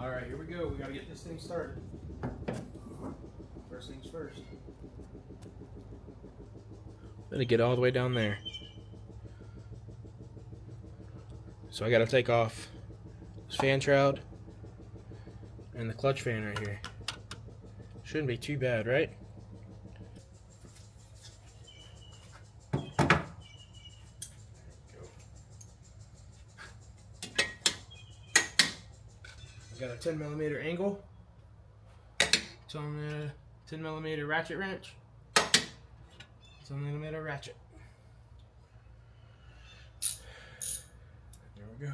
Alright, here we go. We gotta get this thing started. First things first. Gonna get all the way down there. So I gotta take off this fan shroud and the clutch fan right here. Shouldn't be too bad, right? Got a 10mm angle. It's on the 10mm ratchet wrench. It's on the ratchet. There we go.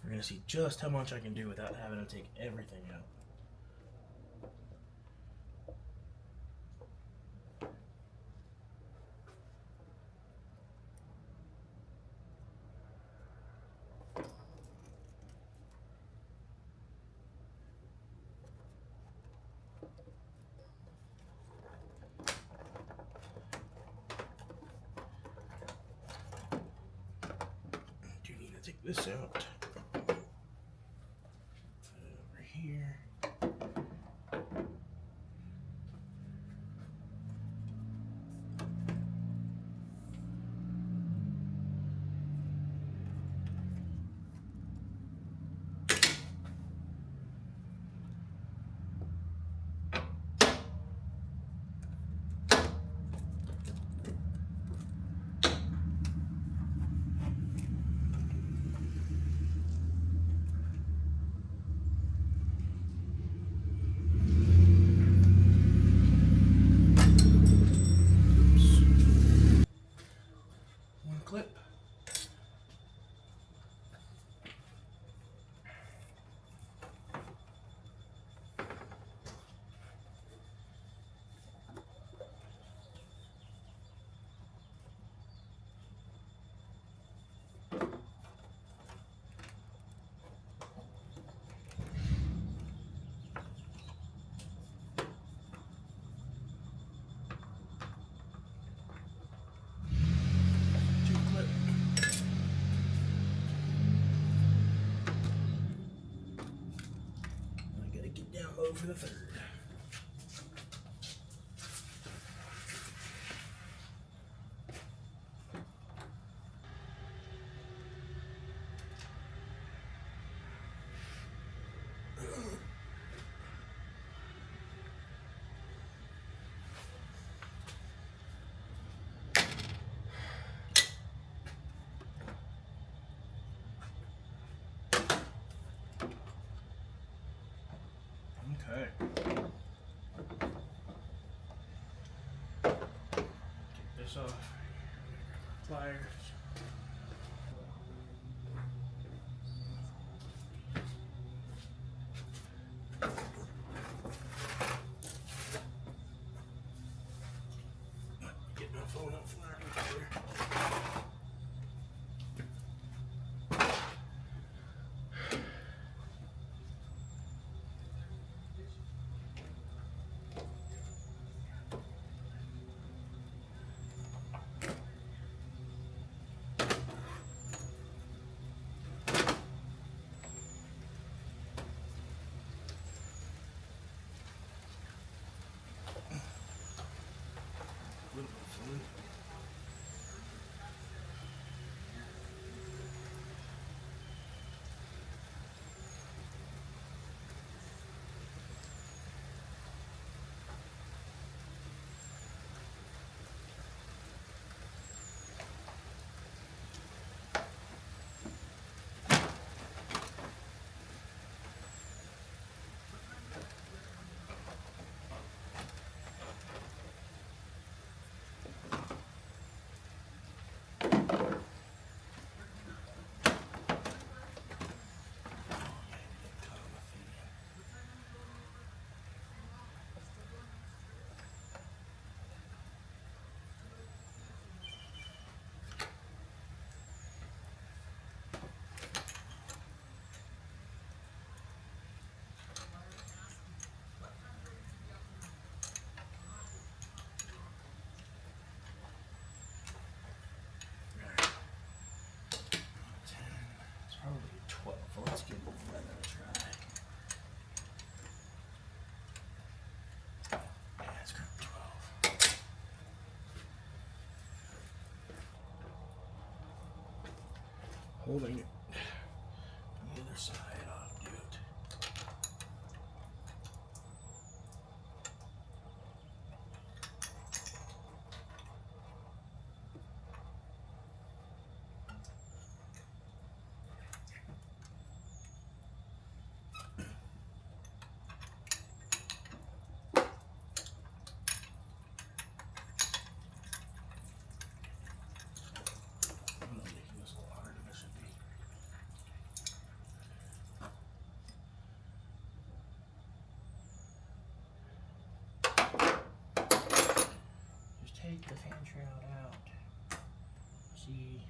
We're gonna see just how much I can do without having to take everything out. I do need to take this out. Over here. Clip. For the third. Okay. Get this off. Pliers. Get my phone up from there. holding it on the other side. I'll do it. Take the fan shroud out. See,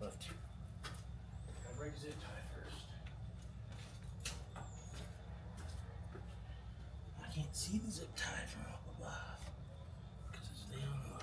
left. Gotta break zip tie first. I can't see the zip tie from up above because it's down low.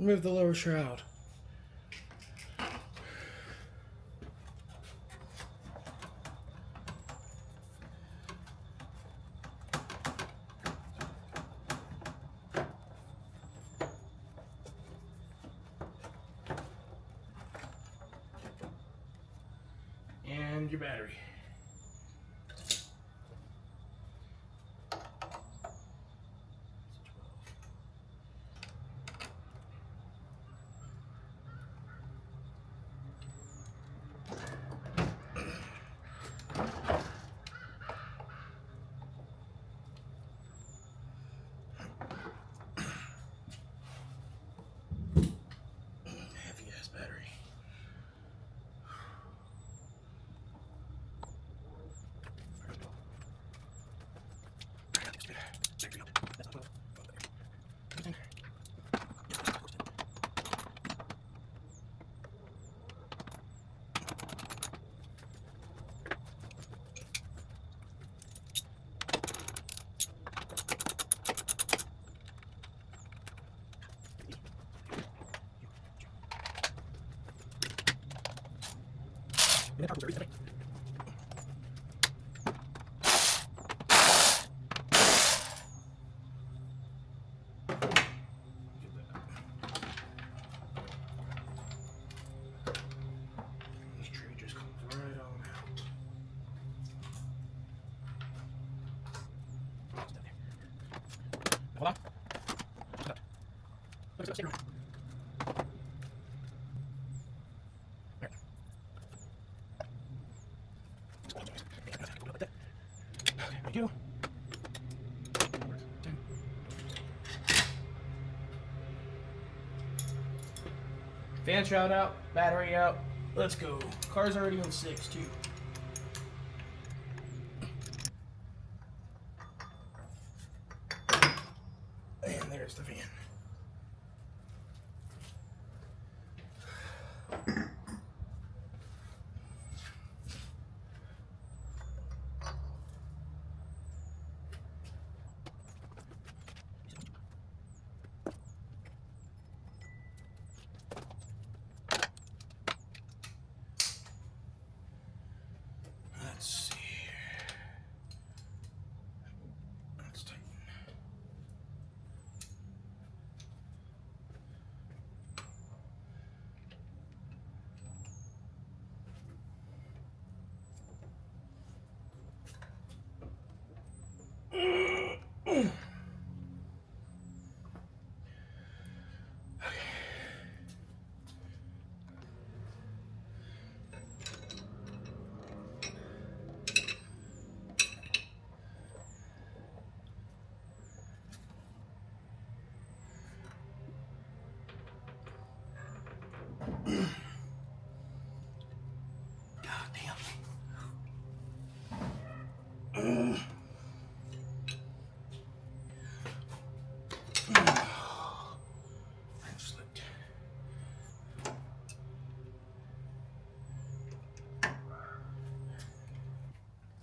Remove the lower shroud. And your battery. This tree just comes right on out. Hold on. Look at that. Thank you. Fan shroud out, battery out. Let's go. Car's already on 6 too. And there's the fan.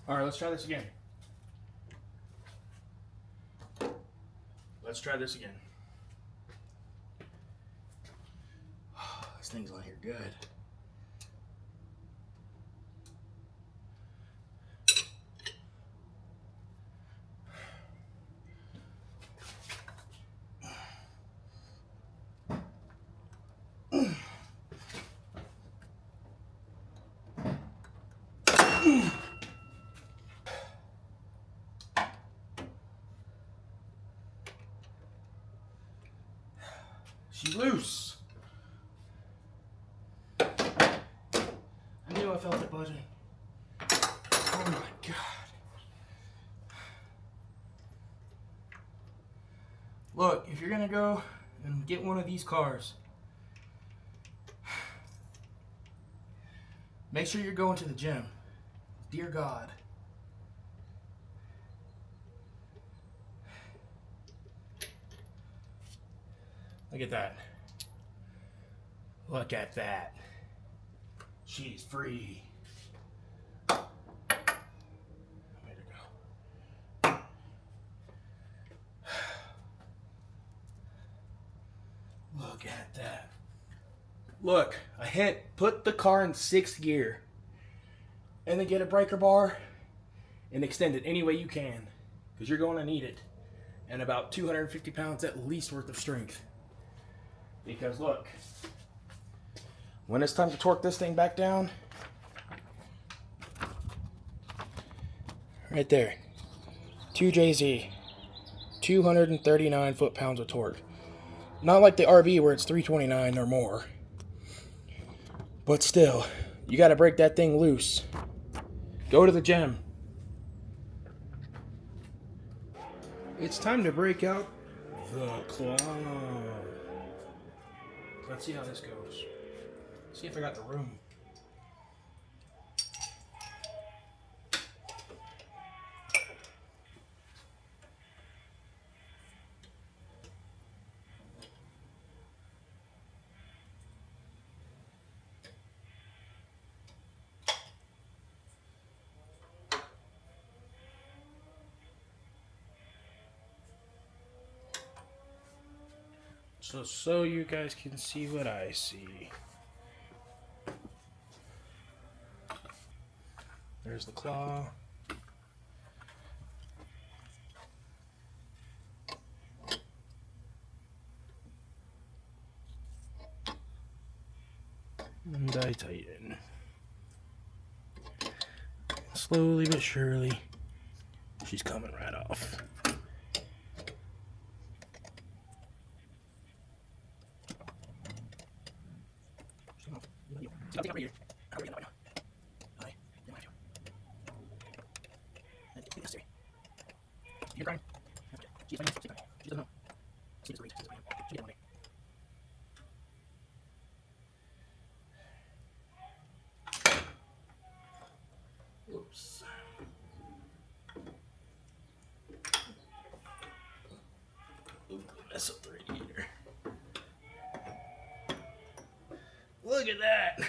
All right, let's try this again. Let's try this again. This thing's on here good. She's loose. I knew I felt it budging. Oh my God. Look, if you're gonna go and get one of these cars, make sure you're going to the gym. Dear God. Look at that. Look at that. She's free. Way to go. Look at that. Look, put the car in 6th gear and then get a breaker bar and extend it any way you can, because you're going to need it. And about 250 pounds at least worth of strength. Because look, when it's time to torque this thing back down, right there, 2JZ, 239 foot-pounds of torque. Not like the RB where it's 329 or more. But still, you got to break that thing loose. Go to the gym. It's time to break out the claw. Let's see how this goes. See if I got the room. So you guys can see what I see. There's the claw. And I tighten. Slowly but surely, she's coming right off. Oops. Ooh, mess up the radiator. Look at that.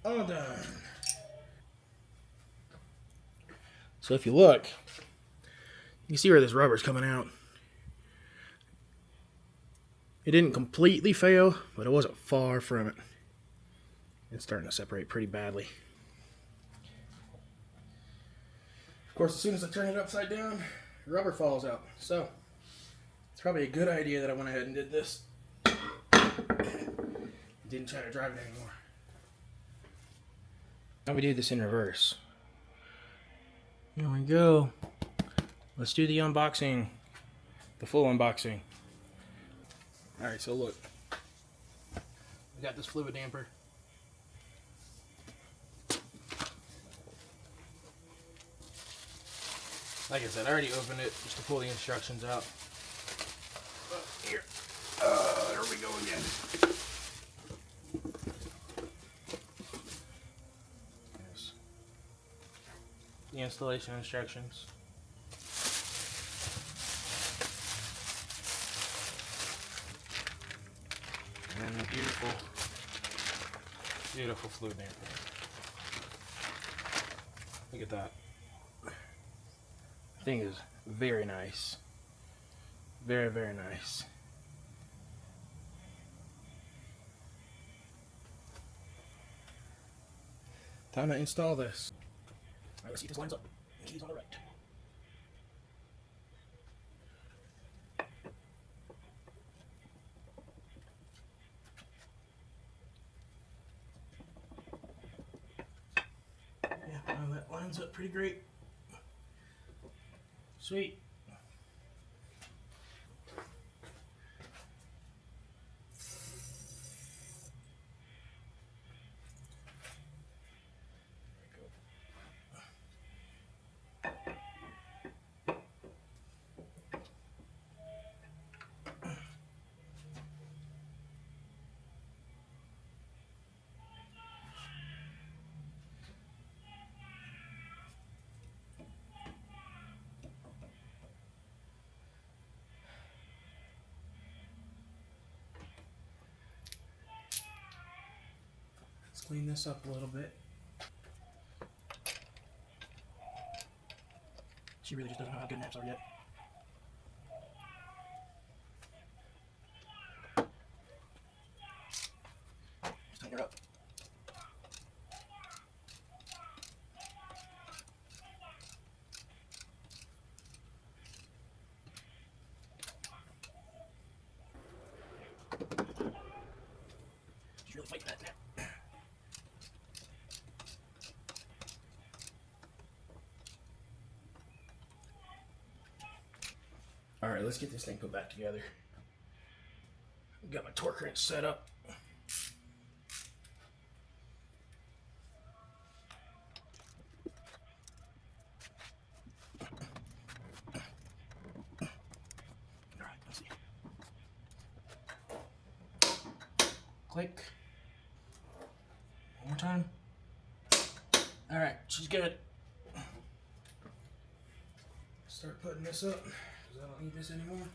All done. So if you look, you can see where this rubber's coming out. It didn't completely fail, but it wasn't far from it. It's starting to separate pretty badly. Of course, as soon as I turn it upside down, rubber falls out. So it's probably a good idea that I went ahead and did this. Didn't try to drive it anymore. Now we do this in reverse. Here we go. Let's do the unboxing. The full unboxing. Alright, so look. We got this Fluidampr. Like I said, I already opened it just to pull the instructions out. Here. There we go again. There's the installation instructions. And the beautiful Beautiful Fluidampr. Look at that. Thing is very nice. Very, very nice. Time to install this. Alright, let's see if this lines up. Keys on the right. Yeah, that lines up pretty great. Sweet. Let's clean this up a little bit. She really just doesn't know how good naps are yet. Just tighten her up. She's really fighting that nap. Alright, let's get this thing put back together. Got my torque wrench set up. Alright, let's see. Click. One more time. Alright, she's good. Start putting this up, because I don't need this anymore.